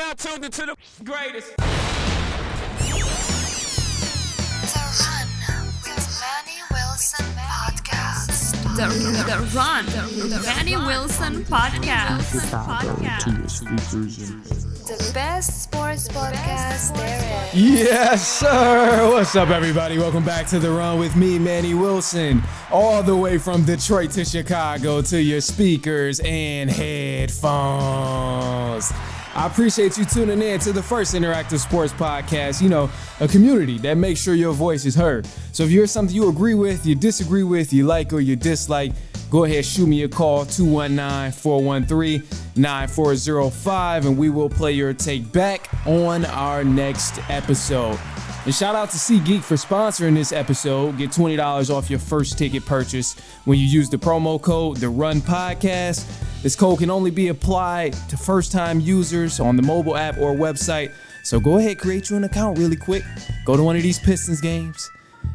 now tuned into the greatest. The Run with Manny Wilson podcast. The Manny Wilson podcast. The best sports podcast there is. Yes, sir. What's up, everybody? Welcome back to The Run with me, Manny Wilson, all the way from Detroit to Chicago to your speakers and headphones. I appreciate you tuning in to the first interactive sports podcast, a community that makes sure your voice is heard. So if you're something you agree with, you disagree with, you like or you dislike, go ahead, shoot me a call, 219-413-9405, and we will play your take back on our next episode. And shout out to SeatGeek for sponsoring this episode. Get $20 off your first ticket purchase when you use the promo code TheRunPodcast. This code can only be applied to first-time users on the mobile app or website. So go ahead, create you an account really quick. Go to one of these Pistons games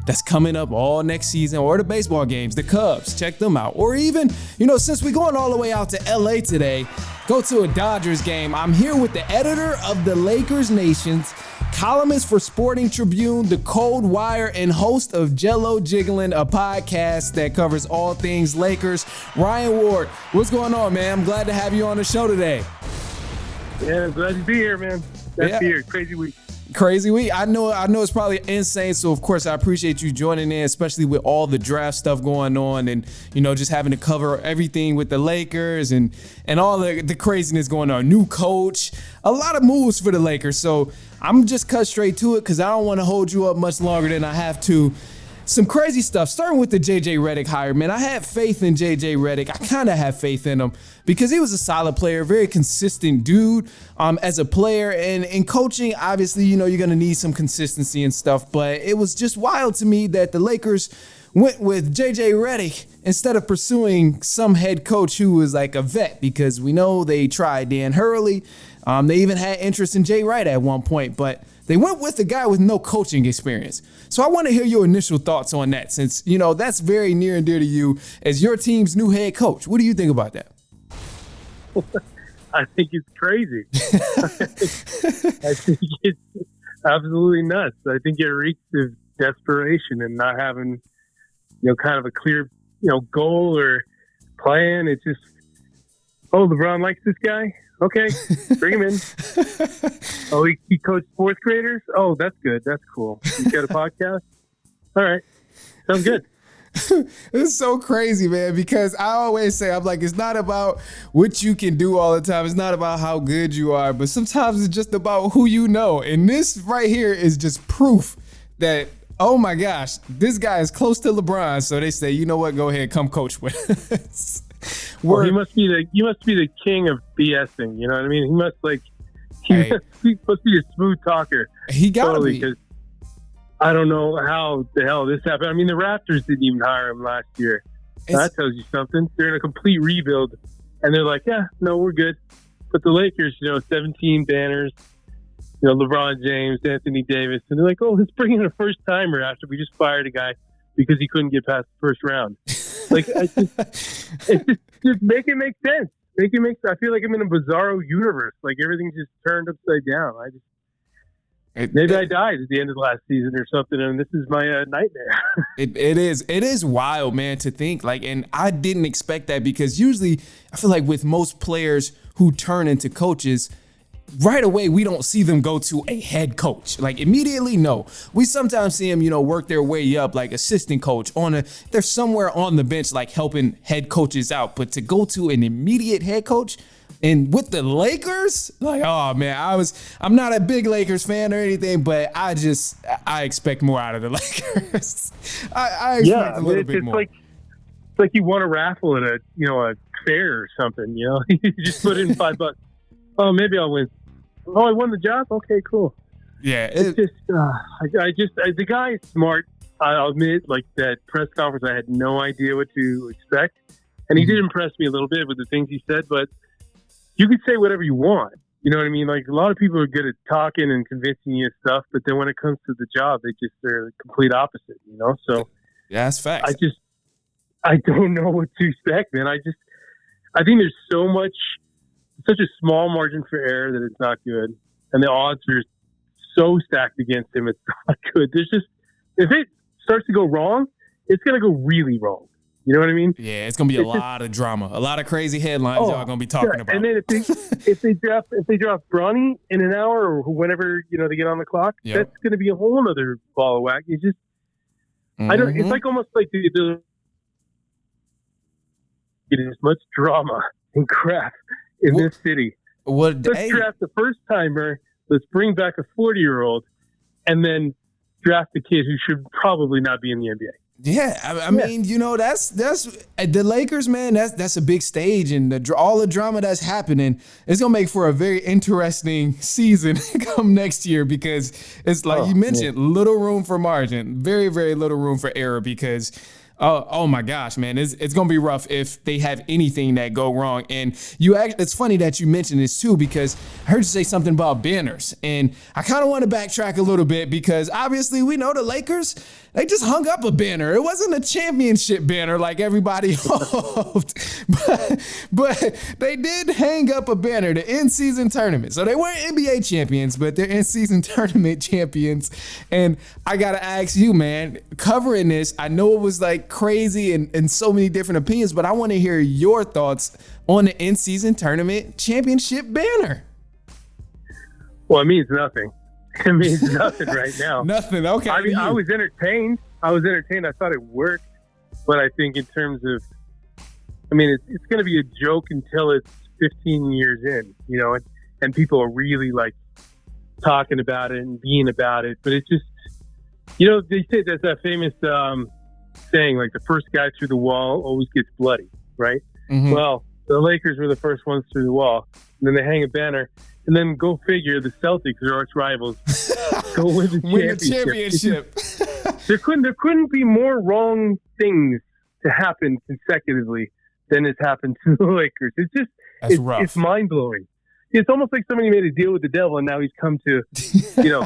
that's coming up all next season, or the baseball games, the Cubs, check them out. Or even, since we're going all the way out to LA today, go to a Dodgers game. I'm here with the editor of the LakersNation, columnist for Sporting Tribune, the Cold Wire, and host of Jello Jiggling, a podcast that covers all things Lakers, Ryan Ward. What's going on, man? I'm glad to have you on the show today. Yeah, I'm glad to be here, man. Glad to be here. Crazy week. Crazy week. I know it's probably insane. So of course I appreciate you joining in, especially with all the draft stuff going on and, just having to cover everything with the Lakers and all the craziness going on. New coach, a lot of moves for the Lakers. So I'm just cut straight to it because I don't want to hold you up much longer than I have to. Some crazy stuff, starting with the J.J. Redick hire, man. I had faith in J.J. Redick. I kind of have faith in him because he was a solid player, very consistent dude as a player. And in coaching, obviously, you're going to need some consistency and stuff. But it was just wild to me that the Lakers went with J.J. Redick instead of pursuing some head coach who was like a vet, because we know they tried Dan Hurley. They even had interest in Jay Wright at one point, but they went with a guy with no coaching experience. So I want to hear your initial thoughts on that, since, that's very near and dear to you as your team's new head coach. What do you think about that? I think it's crazy. I think it's absolutely nuts. I think it reeks of desperation and not having, kind of a clear, goal or plan. It's just, LeBron likes this guy. Okay, bring him in. Oh, he coached fourth graders? Oh, that's good. That's cool. He's got a podcast? All right. Sounds good. It's so crazy, man, because I always say, I'm like, it's not about what you can do all the time. It's not about how good you are, but sometimes it's just about who you know. And this right here is just proof that, oh my gosh, this guy is close to LeBron. So they say, you know what, go ahead, come coach with us. Well, you must be the king of BSing. You know what I mean? He must he's supposed to be a smooth talker. He gotta be. Because I don't know how the hell this happened. I mean, the Raptors didn't even hire him last year. So that tells you something. They're in a complete rebuild, and they're like, yeah, no, we're good. But the Lakers, 17 banners, LeBron James, Anthony Davis, and they're like, oh, let's bring in a first timer after we just fired a guy because he couldn't get past the first round. Just make it make sense. I feel like I'm in a bizarro universe. Like everything's just turned upside down. Maybe I died at the end of the last season or something, and this is my nightmare. It is wild, man, to think and I didn't expect that, because usually I feel like with most players who turn into coaches, right away, we don't see them go to a head coach. Immediately, no. We sometimes see them, work their way up like assistant coach they're somewhere on the bench, helping head coaches out. But to go to an immediate head coach, and with the Lakers, oh man, I'm not a big Lakers fan or anything, but I expect more out of the Lakers. I expect a little bit more. It's like you won a raffle at a fair or something, you just put in $5. Oh, maybe I'll win. Oh, I won the job? Okay, cool. Yeah. It's just, the guy is smart. I'll admit, that press conference, I had no idea what to expect. And he did impress me a little bit with the things he said, but you could say whatever you want. You know what I mean? A lot of people are good at talking and convincing you of stuff, but then when it comes to the job, they're the complete opposite, So yeah, that's facts. I don't know what to expect, man. I think there's so much such a small margin for error that it's not good, and the odds are so stacked against him, it's not good. There's just, if it starts to go wrong, it's gonna go really wrong. You know what I mean? Yeah, it's gonna be a lot of drama, a lot of crazy headlines y'all gonna be talking about. And then if they draft Bronny in an hour or whenever they get on the clock, that's gonna be a whole other ball of wax. It's just I don't. It's like almost like the get as much drama and crap in this city. Let's draft the first timer. Let's bring back a 40-year-old, and then draft a kid who should probably not be in the NBA. Yeah, I mean, that's the Lakers, man. That's a big stage, and all the drama that's happening, it's gonna make for a very interesting season come next year, because it's like you mentioned, little room for margin, very, very little room for error, because oh my gosh, man, it's gonna be rough if they have anything that go wrong. And it's funny that you mentioned this too, because I heard you say something about banners, and I kind of want to backtrack a little bit, because obviously we know the Lakers, they just hung up a banner. It wasn't a championship banner like everybody hoped, but they did hang up a banner, the in-season tournament. So they weren't NBA champions, but they're in-season tournament champions. And I gotta ask you, man, covering this, I know it was like crazy and so many different opinions, but I want to hear your thoughts on the in-season tournament championship banner. Well, it means nothing. It means nothing right now. Nothing. Okay. I mean, I was entertained. I thought it worked, but I think in terms of, it's going to be a joke until it's 15 years in, and people are really like talking about it and being about it. But it's just, they say there's that famous saying, like the first guy through the wall always gets bloody, right? Mm-hmm. Well, the Lakers were the first ones through the wall, and then they hang a banner. And then go figure, the Celtics, their arch rivals, go win the championship. There couldn't be more wrong things to happen consecutively than has happened to the Lakers. It's mind blowing. It's almost like somebody made a deal with the devil, and now he's come to,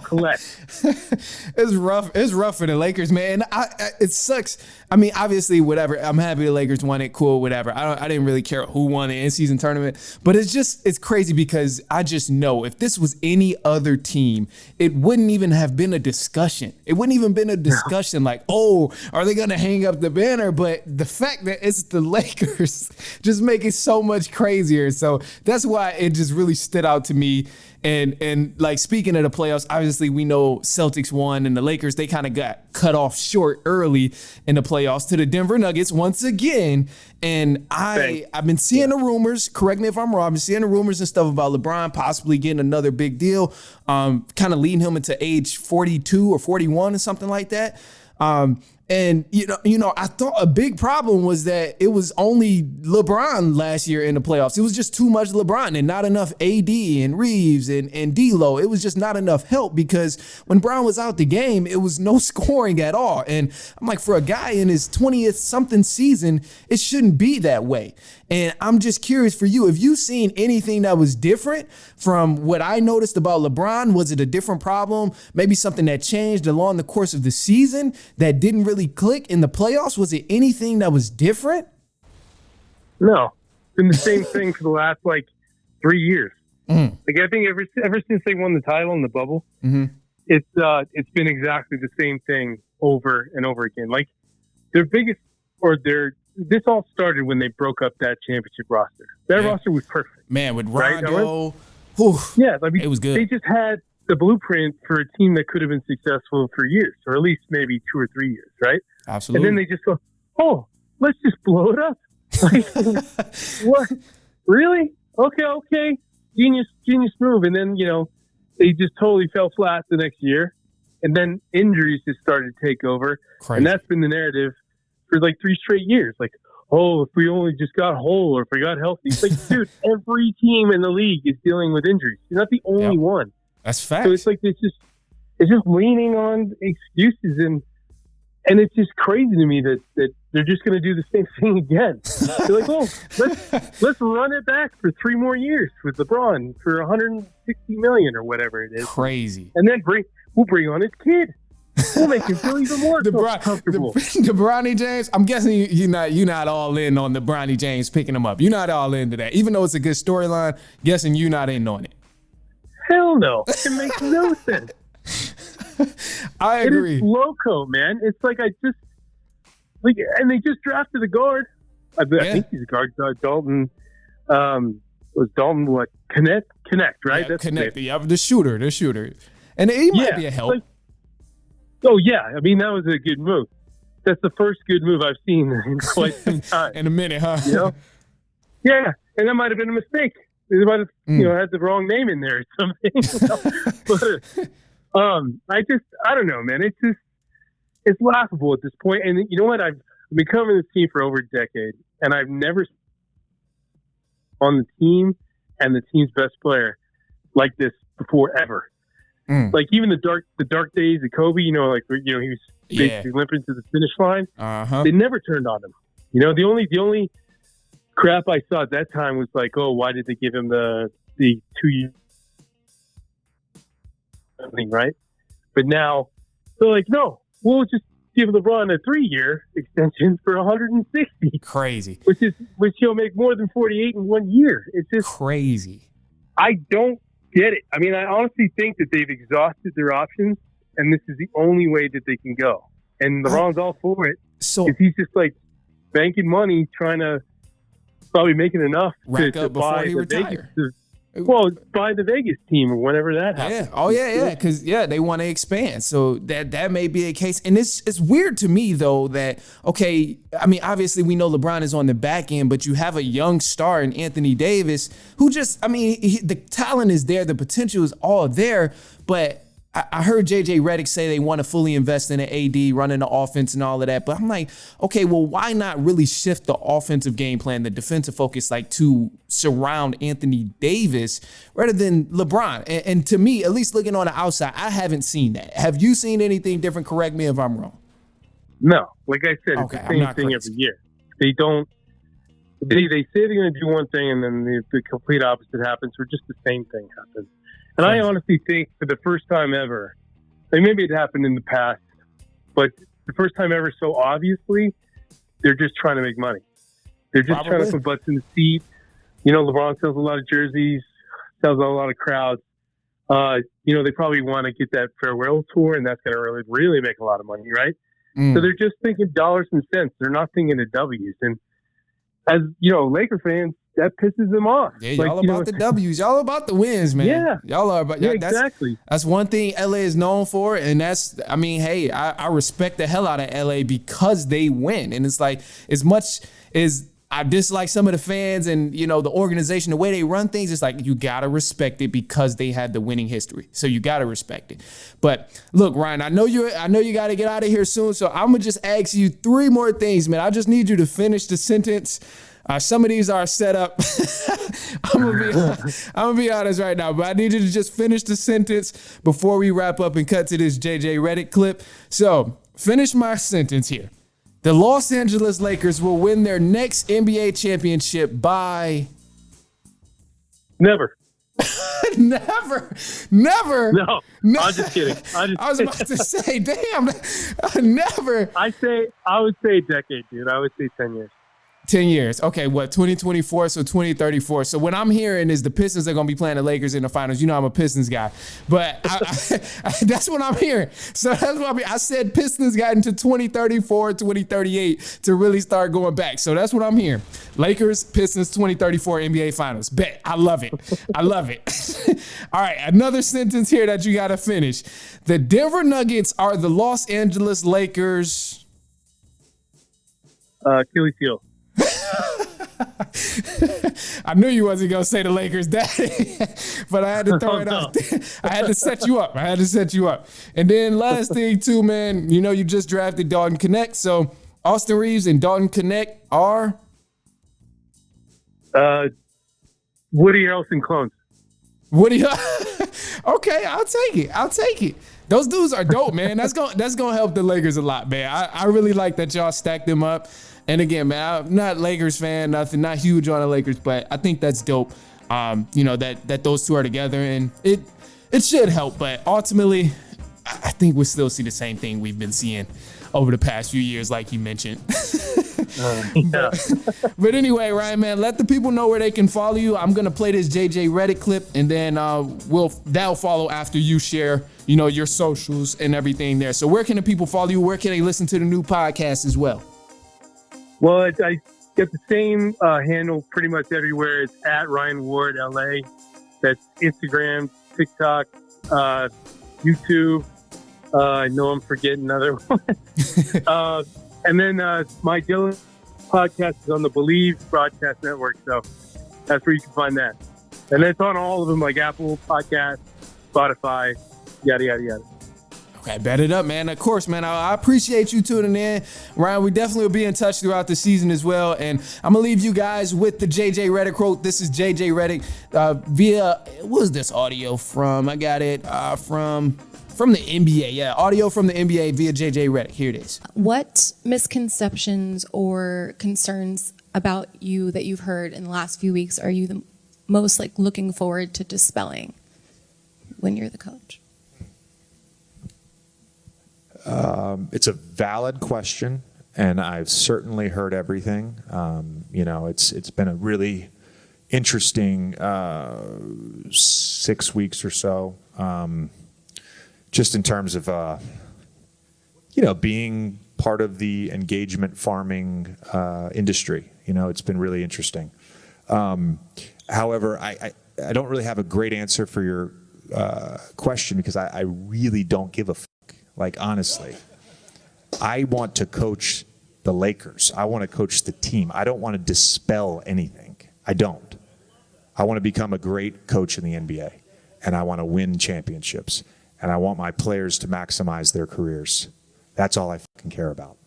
collect. It's rough. It's rough for the Lakers, man. It sucks. I mean, obviously, whatever. I'm happy the Lakers won it. Cool, whatever. I didn't really care who won the in-season tournament, but it's crazy, because I just know if this was any other team, it wouldn't even have been a discussion. It wouldn't even been a discussion like, oh, are they going to hang up the banner? But the fact that it's the Lakers just make it so much crazier. So that's why it just really stood out to me. And like, speaking of the playoffs, obviously we know Celtics won, and the Lakers, they kind of got cut off short early in the playoffs to the Denver Nuggets once again. And I've been seeing the rumors, correct me if I'm wrong, I've been seeing the rumors and stuff about LeBron possibly getting another big deal, kind of leading him into age 42 or 41 or something like that. And I thought a big problem was that it was only LeBron last year in the playoffs. It was just too much LeBron and not enough AD and Reeves and D'Lo. It was just not enough help, because when Brown was out the game, it was no scoring at all. And I'm like, for a guy in his 20th something season, it shouldn't be that way. And I'm just curious for you, have you seen anything that was different from what I noticed about LeBron? Was it a different problem? Maybe something that changed along the course of the season that didn't really click in the playoffs? Was it anything that was different? No. It's been the same thing for the last 3 years. Mm. Like, I think ever since they won the title in the bubble, it's been exactly the same thing over and over again. Like, this all started when they broke up that championship roster. That roster was perfect. Man, with Rondo. Right? It was good. They just had the blueprint for a team that could have been successful for years, or at least maybe 2 or 3 years, right? Absolutely. And then they just go, oh, let's just blow it up. Like, what? Really? Okay. Genius move. And then, they just totally fell flat the next year. And then injuries just started to take over. Crazy. And that's been the narrative for 3 straight years. Like, oh, if we only just got whole, or if we got healthy. It's like, dude, every team in the league is dealing with injuries. You're not the only one. That's fact. So it's like, it's just leaning on excuses, and it's just crazy to me that they're just going to do the same thing again. They're like, oh, let's run it back for 3 more years with LeBron for $160 million or whatever it is. Crazy. And then we'll bring on his kid. We'll make him feel even more comfortable. The Bronny James. I'm guessing you're not all in on the Bronny James picking him up. You're not all into that, even though it's a good storyline. Guessing you're not in on it. Hell no, it makes no sense. I agree. It is loco, man. It's like and they just drafted a guard. I think he's a guard. Dalton. Was Dalton what? Connect, right? Yeah, That's Connect. Yeah, the shooter, and he might be a help. Oh yeah, I mean that was a good move. That's the first good move I've seen in quite some time. In a minute, huh? You know? Yeah, and that might have been a mistake. They might have, had the wrong name in there or something. But I don't know, man. It's laughable at this point. And you know what? I've been covering this team for over a decade, and I've never on the team and the team's best player like this before ever. Like even the dark days of Kobe, he was basically limping to the finish line. They never turned on him. The only crap I saw at that time was like, oh, why did they give him the 2 year thing, right? But now they're like, no, we'll just give LeBron a 3-year extension for 160. Crazy. Which he'll make more than 48 in 1 year. It's just crazy. I don't get it. I mean, I honestly think that they've exhausted their options, and this is the only way that they can go. And LeBron's all for it. So he's just like banking money, trying to probably making enough to buy the Vegas. Buy the Vegas team or whenever that happens. Yeah. Oh yeah. Because they want to expand. So that may be a case. And it's weird to me though that obviously we know LeBron is on the back end, but you have a young star in Anthony Davis who the talent is there, the potential is all there, but I heard JJ Redick say they want to fully invest in an AD, running the offense and all of that. But I'm like, okay, well, why not really shift the offensive game plan, the defensive focus, to surround Anthony Davis rather than LeBron? And to me, at least looking on the outside, I haven't seen that. Have you seen anything different? Correct me if I'm wrong. No, like I said, it's the same thing every year. They don't. They say they're going to do one thing and then the complete opposite happens, or just the same thing happens. And I honestly think for the first time ever, maybe it happened in the past, but the first time ever, so obviously, they're just trying to make money. They're just trying to put butts in the seat. LeBron sells a lot of jerseys, sells a lot of crowds. They probably want to get that farewell tour, and that's going to really, really make a lot of money, right? So they're just thinking dollars and cents. They're not thinking of W's. And as, Laker fans, that pisses them off. Yeah, y'all about the W's. Y'all about the wins, man. Yeah. Y'all are about exactly. That's one thing LA is known for. And I respect the hell out of LA because they win. And it's like, as much as I dislike some of the fans and, the organization, the way they run things, it's like, you got to respect it because they had the winning history. So you got to respect it. But look, Ryan, I know you got to get out of here soon. So I'm going to just ask you 3 more things, man. I just need you to finish the sentence. Some of these are set up. I'm gonna be honest right now, but I need you to just finish the sentence before we wrap up and cut to this JJ Redick clip. So finish my sentence here. The Los Angeles Lakers will win their next NBA championship by... Never. Never. No, I'm just kidding. I was about to say, damn, never. I would say a decade, dude. I would say 10 years. 10 years. Okay, 2024, so 2034. So what I'm hearing is the Pistons are going to be playing the Lakers in the finals. I'm a Pistons guy. But that's what I'm hearing. So that's what I said Pistons got into 2034, 2038 to really start going back. So that's what I'm hearing. Lakers, Pistons, 2034 NBA finals. Bet. I love it. All right, another sentence here that you got to finish. The Denver Nuggets are the Los Angeles Lakers. Achilles heel. I knew you wasn't going to say the Lakers, Daddy, but I had to throw it out there. I had to set you up. And then last thing too, man, you just drafted Dalton Connect. So Austin Reeves and Dalton Connect are? Woody Harrelson clones. Woody. Okay, I'll take it. Those dudes are dope, man. That's gonna help the Lakers a lot, man. I really like that y'all stacked them up. And again, man, I'm not Lakers fan, nothing, not huge on the Lakers, but I think that's dope. That those two are together, and it should help. But ultimately, think we'll still see the same thing we've been seeing over the past few years, like you mentioned. Yeah. But anyway, Ryan, man, let the people know where they can follow you. I'm gonna play this JJ Redick clip, and then that'll follow after you share, your socials and everything there. So where can the people follow you? Where can they listen to the new podcast as well? Well, I get the same handle pretty much everywhere. It's at Ryan Ward LA. That's Instagram, TikTok, YouTube. I know I'm forgetting another one. And then my Dylan podcast is on the Believe Broadcast Network. So that's where you can find that. And it's on all of them, like Apple Podcasts, Spotify, yada, yada, yada. Okay, bet it up, man. Of course, man. I appreciate you tuning in. Ryan, we definitely will be in touch throughout the season as well. And I'm going to leave you guys with the JJ Redick quote. This is JJ Redick via, what is this audio from? I got it from the NBA. Yeah, audio from the NBA via JJ Redick. Here it is. What misconceptions or concerns about you that you've heard in the last few weeks are you the most looking forward to dispelling when you're the coach? It's a valid question, and I've certainly heard everything. It's been a really interesting 6 weeks or so, just in terms of being part of the engagement farming industry. It's been really interesting. However, I don't really have a great answer for your question because I really don't give a fuck. Honestly, I want to coach the Lakers. I want to coach the team. I don't want to dispel anything. I don't. I want to become a great coach in the NBA, and I want to win championships, and I want my players to maximize their careers. That's all I fucking care about.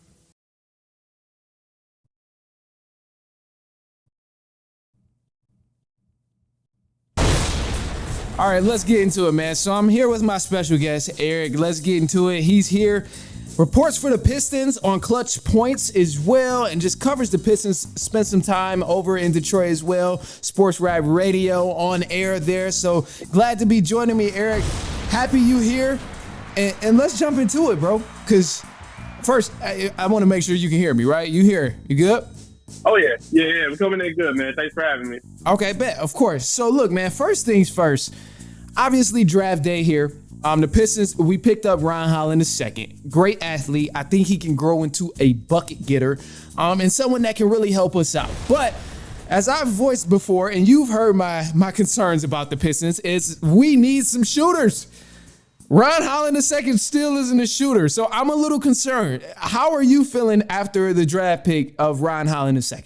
All right, let's get into it, man. So I'm here with my special guest, Eric. Let's get into it. He's here, reports for the Pistons on Clutch Points as well, and just covers the Pistons. Spent some time over in Detroit as well. Sports Rap Radio on air there. So glad to be joining me, Eric. Happy you here. And let's jump into it, bro. Because first, I want to make sure you can hear me, right? You here? You good? Oh, yeah. Yeah. We're coming in good, man. Thanks for having me. Okay, bet. Of course. So, look, man, first things first. Obviously, draft day here. The Pistons, we picked up Ron Holland II. Great athlete. I think he can grow into a bucket getter and someone that can really help us out. But as I've voiced before, and you've heard my concerns about the Pistons, is we need some shooters. Ron Holland II still isn't a shooter, so I'm a little concerned. How are you feeling after the draft pick of Ron Holland II?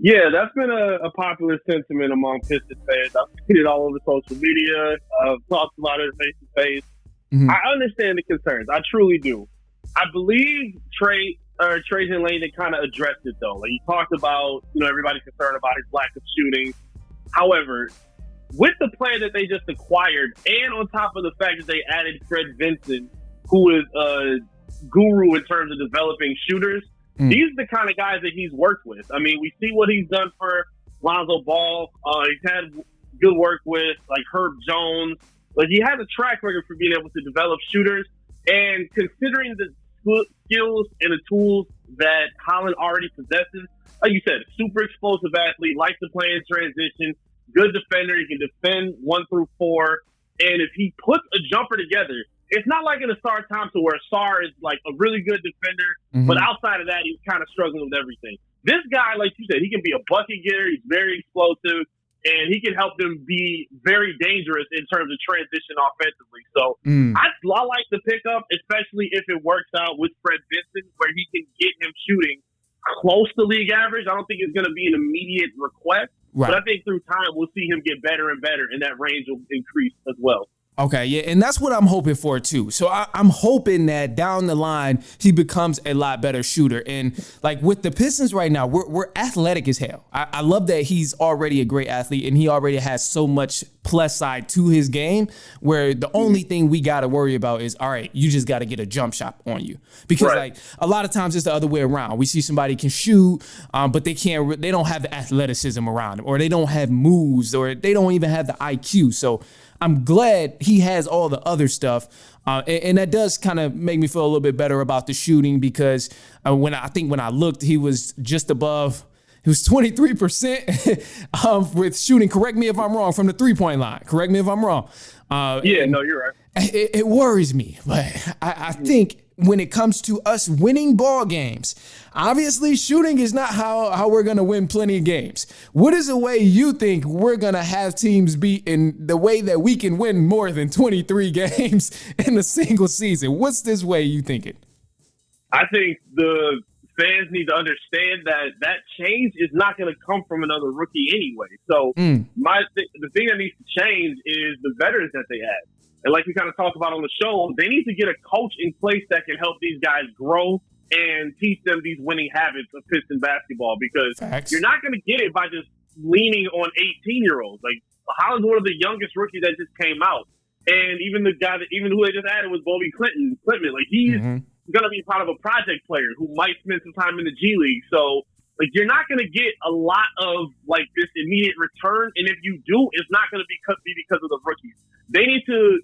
Yeah, that's been a popular sentiment among Pistons fans. I've seen it all over social media. I've talked about it face to face. I understand the concerns. I truly do. I believe Trajan Langdon kind of addressed it, though. He talked about, everybody's concerned about his lack of shooting. However, with the player that they just acquired, and on top of the fact that they added Fred Vinson, who is a guru in terms of developing shooters, these are the kind of guys that he's worked with. I mean, we see what he's done for Lonzo Ball. He's had good work with, Herb Jones. But he has a track record for being able to develop shooters. And considering the skills and the tools that Holland already possesses, like you said, super explosive athlete, likes to play in transition, good defender. He can defend 1 through 4. And if he puts a jumper together, it's not like in a Star Thompson where Star is a really good defender, but outside of that, he's kind of struggling with everything. This guy, like you said, he can be a bucket getter. He's very explosive, and he can help them be very dangerous in terms of transition offensively. So I like the pickup, especially if it works out with Fred Vincent, where he can get him shooting close to league average. I don't think it's going to be an immediate request, but I think through time we'll see him get better and better, and that range will increase as well. Okay, yeah, and that's what I'm hoping for too. So I'm hoping that down the line he becomes a lot better shooter. And with the Pistons right now, we're athletic as hell. I love that he's already a great athlete and he already has so much plus side to his game where the only thing we got to worry about is, all right, you just got to get a jump shot on you. Because a lot of times it's the other way around. We see somebody can shoot, but they don't have the athleticism around them, or they don't have moves, or they don't even have the IQ. So I'm glad he has all the other stuff. And that does kind of make me feel a little bit better about the shooting, because when I looked, he was just above. He was 23% with shooting. Correct me if I'm wrong, from the 3-point line. Correct me if I'm wrong. No, you're right. It worries me, but I think when it comes to us winning ball games, obviously shooting is not how we're going to win plenty of games. What is a way you think we're going to have teams beat in the way that we can win more than 23 games in a single season? What's this way you thinking? I think the fans need to understand that change is not going to come from another rookie anyway. So the thing that needs to change is the veterans that they have. And like we kind of talked about on the show, they need to get a coach in place that can help these guys grow and teach them these winning habits of Piston basketball, because you're not going to get it by just leaning on 18-year-olds. Like, Holland's one of the youngest rookies that just came out. And even the guy who they just added was Bobby Clinton. Like, he's going to be part of a project player who might spend some time in the G League. So, like, you're not going to get a lot of, like, this immediate return. And if you do, it's not going to be because of the rookies. They need to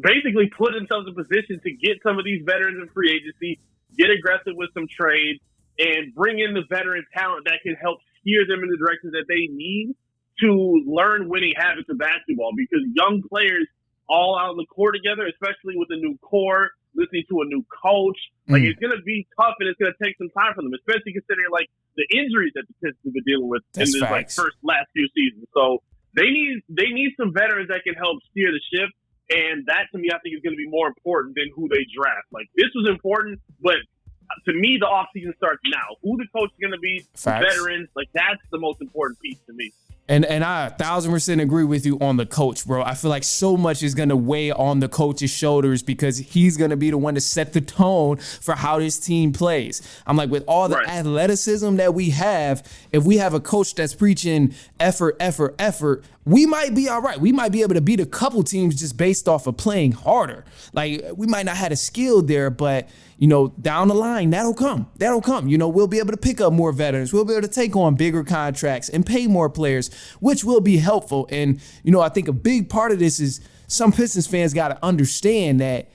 basically put themselves in position to get some of these veterans in free agency, get aggressive with some trades, and bring in the veteran talent that can help steer them in the directions that they need to learn winning habits of basketball. Because young players all out on the court together, especially with a new core, listening to a new coach, like, it's going to be tough, and it's going to take some time for them, especially considering, like, the injuries that the Pistons have been dealing with in the last few seasons. So they need some veterans that can help steer the ship. And that, to me, I think is going to be more important than who they draft. Like, this was important, but to me, the offseason starts now. Who the coach is going to be, veterans, like, that's the most important piece to me. And I 1,000% agree with you on the coach, bro. I feel like so much is going to weigh on the coach's shoulders, because he's going to be the one to set the tone for how this team plays. I'm like, with all the athleticism that we have, if we have a coach that's preaching effort, we might be all right. We might be able to beat a couple teams just based off of playing harder. Like, we might not have a skill there, but, you know, down the line, that'll come. You know, we'll be able to pick up more veterans. We'll be able to take on bigger contracts and pay more players, which will be helpful. And, you know, I think a big part of this is some Pistons fans got to understand that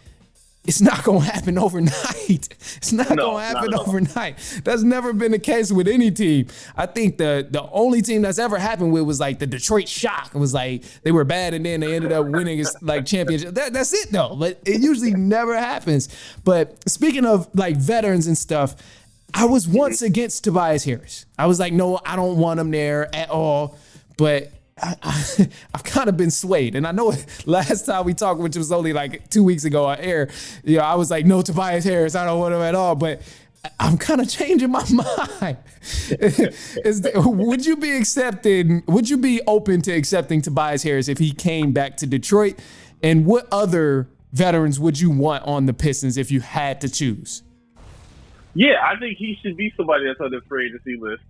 it's not going to happen overnight. It's not going to happen overnight. That's never been the case with any team. I think the only team that's ever happened with was like the Detroit Shock. It was like they were bad and then they ended up winning like championship. That's it though. But it usually never happens. But speaking of like veterans and stuff, I was once against Tobias Harris. I was like, no, I don't want him there at all. But I've kind of been swayed. And I know last time we talked, which was only like 2 weeks ago on air, you know, I was like, no, Tobias Harris, I don't want him at all. But I'm kind of changing my mind. Would you be open to accepting Tobias Harris if he came back to Detroit? And what other veterans would you want on the Pistons if you had to choose? Yeah, I think he should be somebody that's on the free agency list.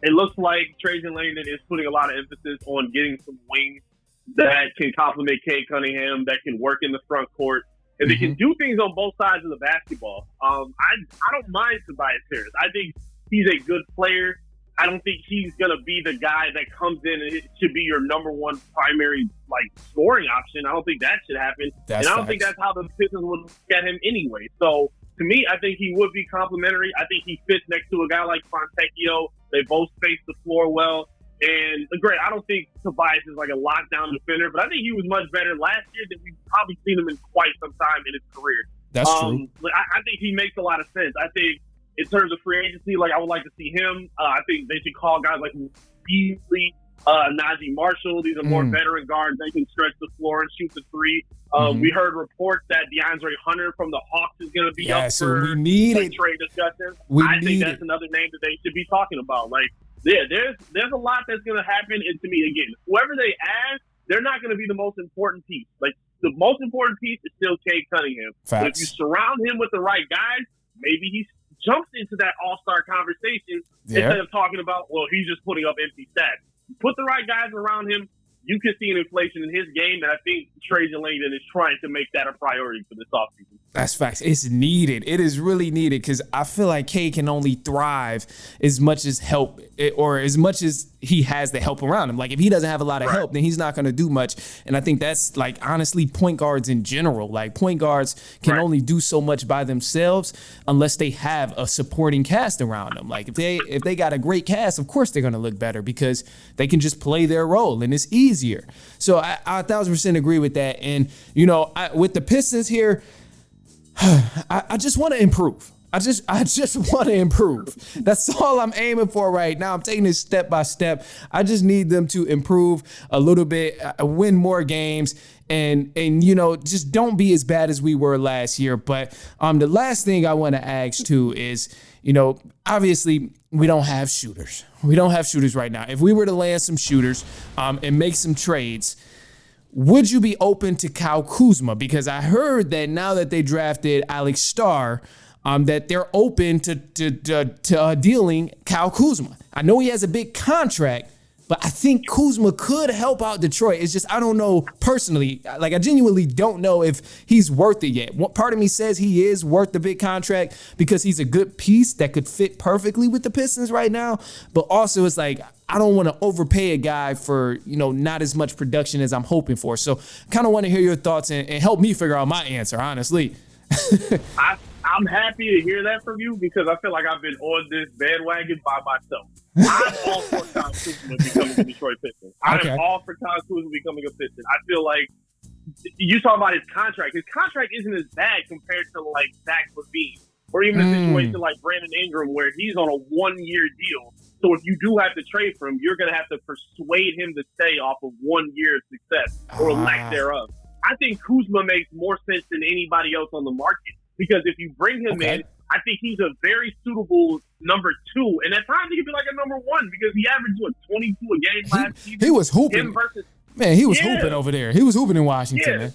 It looks like Trajan Langdon is putting a lot of emphasis on getting some wings that can complement Cade Cunningham, that can work in the front court, and they can do things on both sides of the basketball. I don't mind Tobias Harris. I think he's a good player. I don't think he's going to be the guy that comes in and it should be your number one primary like scoring option. I don't think that should happen. I don't think that's how the Pistons would look at him anyway. So to me, I think he would be complimentary. I think he fits next to a guy like Fontecchio. They both space the floor well. And great, I don't think Tobias is like a lockdown defender, but I think he was much better last year than we've probably seen him in quite some time in his career. That's true. I think he makes a lot of sense. I think in terms of free agency, like I would like to see him. I think they should call guys like Beasley, Najee Marshall. These are more veteran guards. They can stretch the floor and shoot the three. We heard reports that DeAndre Hunter from the Hawks is going to be up for trade discussion. I think that's another name that they should be talking about. Like, yeah, there's a lot that's going to happen. And to me, again, whoever they add, they're not going to be the most important piece. Like, the most important piece is still Cade Cunningham. But if you surround him with the right guys, maybe he jumps into that all-star conversation instead of talking about, well, he's just putting up empty stats. Put the right guys around him. You can see an inflation in his game, and I think Trajan Langdon is trying to make that a priority for this offseason. That's facts. It's needed. It is really needed because I feel like K can only thrive as much as help or as much as he has the help around him. Like if he doesn't have a lot of help, then he's not going to do much. And I think that's like honestly point guards in general. Like point guards can only do so much by themselves unless they have a supporting cast around them. Like if they got a great cast, of course they're going to look better because they can just play their role and it's easier. So I 1,000% agree with that. And you know, with the Pistons here, I just want to improve. I just want to improve. That's all I'm aiming for right now. I'm taking it step by step. I just need them to improve a little bit, win more games, and you know, just don't be as bad as we were last year. But the last thing I want to ask too is, you know, obviously we don't have shooters. We don't have shooters right now. If we were to land some shooters and make some trades, would you be open to Kyle Kuzma? Because I heard that now that they drafted Alex Starr, that they're open to dealing Kyle Kuzma. I know he has a big contract, but I think Kuzma could help out Detroit. It's just I don't know personally. Like I genuinely don't know if he's worth it yet. One part of me says he is worth the big contract because he's a good piece that could fit perfectly with the Pistons right now. But also it's like I don't want to overpay a guy for, you know, not as much production as I'm hoping for. So kind of want to hear your thoughts and help me figure out my answer, honestly. I'm happy to hear that from you because I feel like I've been on this bandwagon by myself. I'm all for Kyle Kuzma becoming a Detroit Piston. I'm all for Kyle Kuzma becoming a Piston. I feel like you talk about his contract. His contract isn't as bad compared to like Zach LaVine or even a situation like Brandon Ingram where he's on a 1-year deal. So if you do have to trade for him, you're going to have to persuade him to stay off of 1 year's success or lack thereof. I think Kuzma makes more sense than anybody else on the market because if you bring him in, I think he's a very suitable number 2. And at times he could be like a number 1 because he averaged, 22 a game last season? He was hooping. He was hooping over there. He was hooping in Washington, man.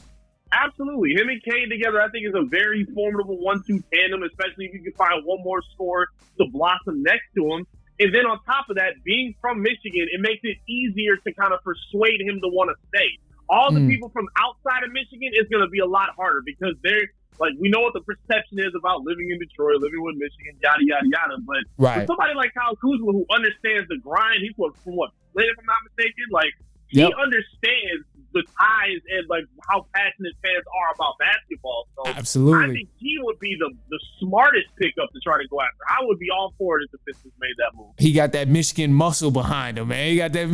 Absolutely. Him and Kane together, I think, is a very formidable 1-2 tandem, especially if you can find one more scorer to blossom next to him. And then on top of that, being from Michigan, it makes it easier to kind of persuade him to want to stay. All the people from outside of Michigan is going to be a lot harder because they're like, we know what the perception is about living in Detroit, living with Michigan, yada, yada, yada. But for somebody like Kyle Kuzma who understands the grind, he's from what, Flint, if I'm not mistaken, like he understands the ties and like how passionate fans are about basketball. So absolutely, I think he would be the smartest pickup to try to go after. I would be all for it if the Pistons made that move. He got that Michigan muscle behind him, man. He got that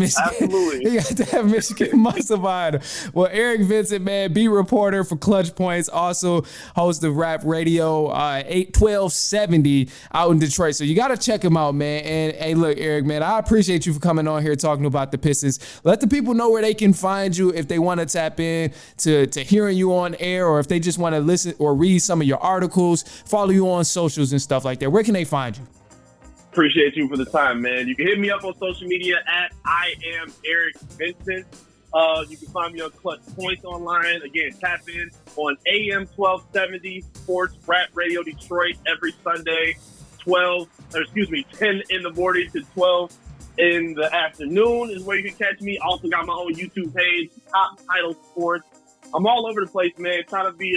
Michigan muscle behind him. Well, Eric Vincent, man, beat reporter for Clutch Points, also host of Rap Radio 1270 out in Detroit. So you got to check him out, man. And hey, look, Eric, man, I appreciate you for coming on here talking about the Pistons. Let the people know where they can find you if they want to tap in to hearing you on air, or if they just want to listen or read some of your articles, follow you on socials and stuff like that. Where can they find you? Appreciate you for the time, man. You can hit me up on social media at I am Eric Vincent. You can find me on Clutch Points online. Again, tap in on AM 1270 Sports Rap Radio Detroit every Sunday, 10 in the morning to 12 in the afternoon is where you can catch me. Also got my own YouTube page, Top Title Sports. I'm all over the place, man. Trying to be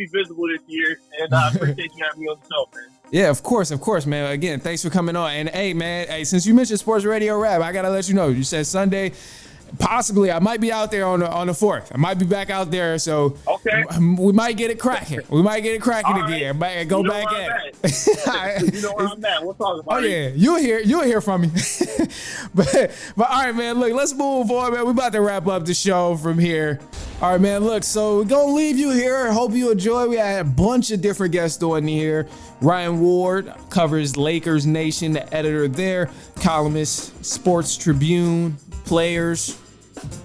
visible this year, and I appreciate you having me on the show, man. Yeah, of course, man. Again, thanks for coming on. And hey, man, since you mentioned Sports Radio Rap, I gotta let you know. You said Sunday. Possibly, I might be out there on the 4th. I might be back out there, so we might get it cracking. We might get it cracking again. Might go back at it. You know where I'm at. We'll talk about it. Oh yeah, you'll hear from me. but all right, man. Look, let's move on, man. We're about to wrap up the show from here. All right, man. Look, so we're gonna leave you here. Hope you enjoy. We had a bunch of different guests on here. Ryan Ward covers LakersNation, the editor there, columnist, Sports Tribune, players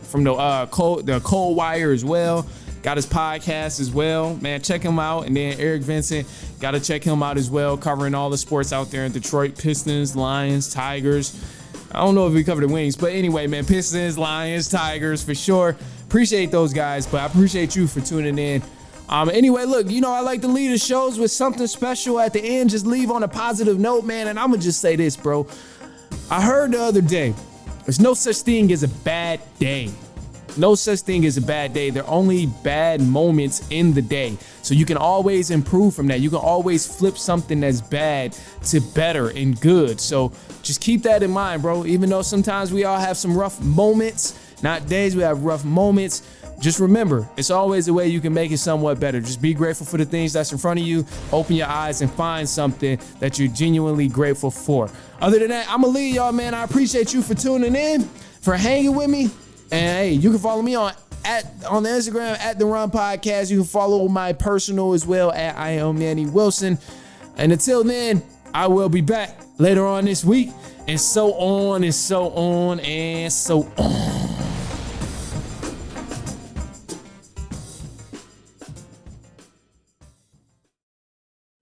from the Cold Wire as well. Got his podcast as well. Man, check him out. And then Eric Vincent, got to check him out as well, covering all the sports out there in Detroit. Pistons, Lions, Tigers. I don't know if we covered the Wings, but anyway, man, Pistons, Lions, Tigers for sure. Appreciate those guys, but I appreciate you for tuning in. Anyway, look, I like to leave the shows with something special at the end. Just leave on a positive note, man. And I'm going to just say this, bro. I heard the other day, there's no such thing as a bad day. no such thing as a bad day. There are only bad moments in the day. So you can always improve from that. You can always flip something that's bad to better and good. So just keep that in mind, bro. Even though sometimes we all have some rough moments, not days, we have rough moments. Just remember, it's always a way you can make it somewhat better. Just be grateful for the things that's in front of you. Open your eyes and find something that you're genuinely grateful for. Other than that, I'm gonna leave y'all, man. I appreciate you for tuning in, for hanging with me. And hey, you can follow me on the Instagram at the Ron Podcast. You can follow my personal as well at I am Manny Wilson. And until then, I will be back later on this week. And so on and so on and so on.